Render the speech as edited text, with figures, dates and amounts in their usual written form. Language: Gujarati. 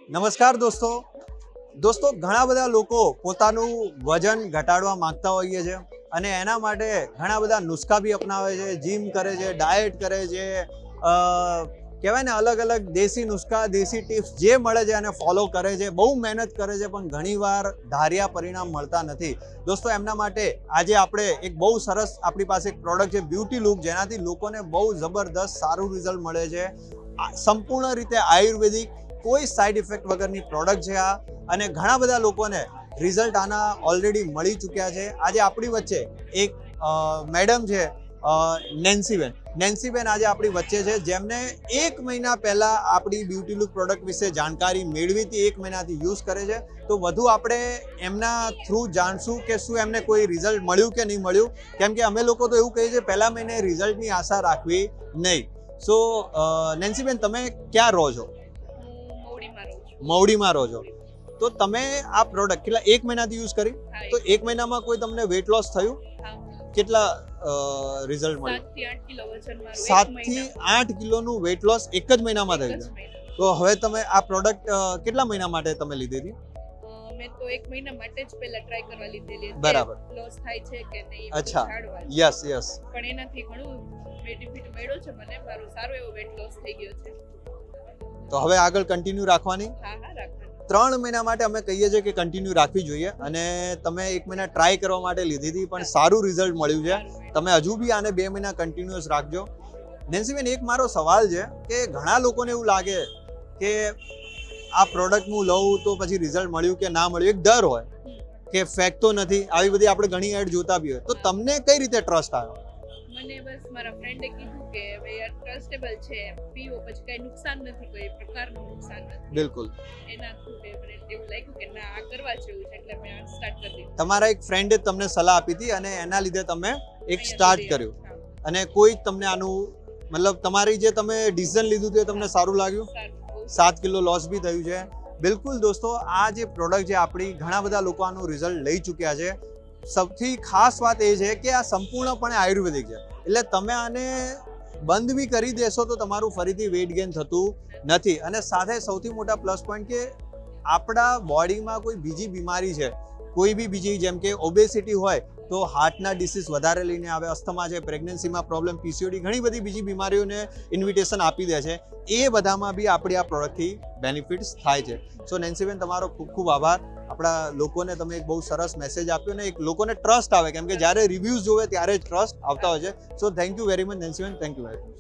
નમસ્કાર દોસ્તો ઘણા બધા લોકો પોતાનું વજન ઘટાડવા માંગતા હોઈએ છે અને એના માટે ઘણા બધા નુસ્ખા બી અપનાવે છે, જીમ કરે છે, ડાયટ કરે છે, કહેવાય ને અલગ અલગ દેશી નુસ્ખા, દેશી ટિપ્સ જે મળે છે એને ફોલો કરે છે, બહુ મહેનત કરે છે, પણ ઘણીવાર ધાર્યા પરિણામ મળતા નથી. દોસ્તો એમના માટે આજે આપણે એક બહુ સરસ આપણી પાસે એક પ્રોડક્ટ છે બ્યુટી લૂપ, જેનાથી લોકોને બહુ જબરદસ્ત સારું રિઝલ્ટ મળે છે. સંપૂર્ણ રીતે આયુર્વેદિક, કોઈ સાઈડ ઇફેક્ટ વગરની પ્રોડક્ટ છે આ, અને ઘણા બધા લોકોને રિઝલ્ટ આના ઓલરેડી મળી ચૂક્યા છે. આજે આપણી વચ્ચે એક મેડમ છે નેન્સીબેન આજે આપણી વચ્ચે છે, જેમને 1 મહિના પહેલા આપણી બ્યુટી લુક પ્રોડક્ટ વિશે જાણકારી મેળવી હતી, 1 મહિનાથી યુઝ કરે છે. તો વધુ આપણે એમના થ્રુ જાણશું કે શું એમને કોઈ રિઝલ્ટ મળ્યું કે નહીં મળ્યું, કેમ કે અમે લોકો તો એવું કહીએ છીએ પહેલા મહિને રિઝલ્ટની આશા રાખવી નહીં. સો નેન્સીબેન, તમે ક્યાં રહો છો? મવડીમાં રહો છો. તો તમે આ પ્રોડક્ટ કેટલા 1 મહિનાથી યુઝ કરી? તો 1 મહિનામાં કોઈ તમને વેટ લોસ થયું? કેટલા રિઝલ્ટ મળ્યું? 7 થી 8 કિલોનું વેટ લોસ એક જ મહિનામાં થયું છે. તો હવે તમે આ પ્રોડક્ટ કેટલા મહિના માટે તમે લીધી હતી? મેં તો 1 મહિના માટે જ પહેલા ટ્રાય કરવા લીધેલી હતી. બરાબર. લોસ થાય છે કે નહીં? અચ્છા, યસ. પણ એનાથી ઘણું બેનિફિટ મળ્યો છે મને. મારો સારો એવો વેટ લોસ થઈ ગયો છે. તો હવે આગળ કન્ટિન્યુ રાખવાની? હા, રાખવાની. 3 મહિના માટે અમે કહીએ છીએ કે કન્ટિન્યુ રાખવી જોઈએ, અને તમે 1 મહિના ટ્રાય કરવા માટે લીધી હતી પણ સારું રિઝલ્ટ મળ્યું છે. તમે હજુ બી આને 2 મહિના કન્ટિન્યુઅસ રાખજો. નેન્સીબેન, એક મારો સવાલ છે કે ઘણા લોકોને એવું લાગે કે આ પ્રોડક્ટ હું લઉં તો પછી રિઝલ્ટ મળ્યું કે ના મળ્યું, એક ડર હોય કે ફેક તો નથી. આવી બધી આપણે ઘણી એડ જોતા બી હોય. તો તમને કઈ રીતે ટ્રસ્ટ આવ્યો? મને બસ મારા ફ્રેન્ડે કીધું કે ભાઈ આ ટ્રસ્ટેબલ છે, પીવો પછી કઈ નુકસાન નથી, કોઈ પ્રકારનું નુકસાન નથી. બિલકુલ. એના થ્રુ મને એવું લાગ્યું કે ના, આ કરવા જેવું છે, એટલે મેં સ્ટાર્ટ કરી દીધું. તમારા એક ફ્રેન્ડે તમને સલાહ આપી હતી અને એના લીધે તમે એક સ્ટાર્ટ કર્યું, અને કોઈ તમને આનું મતલબ તમારી જે તમે ડિસિઝન લીધું હતું એ તમને સારું લાગ્યું? 7 કિલો લોસ બી થયું છે. બિલકુલ દોસ્તો, આ જે પ્રોડક્ટ છે આપણી, ઘણા બધા લોકો આનું રિઝલ્ટ લઈ ચૂક્યા છે. સૌથી ખાસ વાત એ છે કે આ સંપૂર્ણપણે આયુર્વેદિક છે, એટલે તમે આને બંધ બી કરી દેશો તો તમારું ફરીથી વેઇટ ગેઇન થતું નથી. અને સાથે સૌથી મોટા પ્લસ પોઈન્ટ કે આપણા બોડીમાં કોઈ બીજી બીમારી છે, કોઈ બી બીજી, જેમ કે ઓબેસિટી હોય તો હાર્ટના ડિસીઝ વધારે લઈને આવે, અસ્થમા છે, પ્રેગ્નન્સીમાં પ્રોબ્લેમ, પીસીઓડી, ઘણી બધી બીજી બીમારીઓને ઇન્વિટેશન આપી દે છે. એ બધામાં બી આપણી આ પ્રોડક્ટથી બેનિફિટ્સ થાય છે. સો નેન્સીબેન, તમારો ખૂબ ખૂબ આભાર. આપણા લોકોને તમે એક બહુ સરસ મેસેજ આપ્યો ને એક લોકોને ટ્રસ્ટ આવે, કેમ કે જ્યારે રિવ્યૂઝ જોવે ત્યારે જ ટ્રસ્ટ આવતા હોય છે. So thank you very much નેન્સીબેન, થેન્ક યુ વેરી મચ.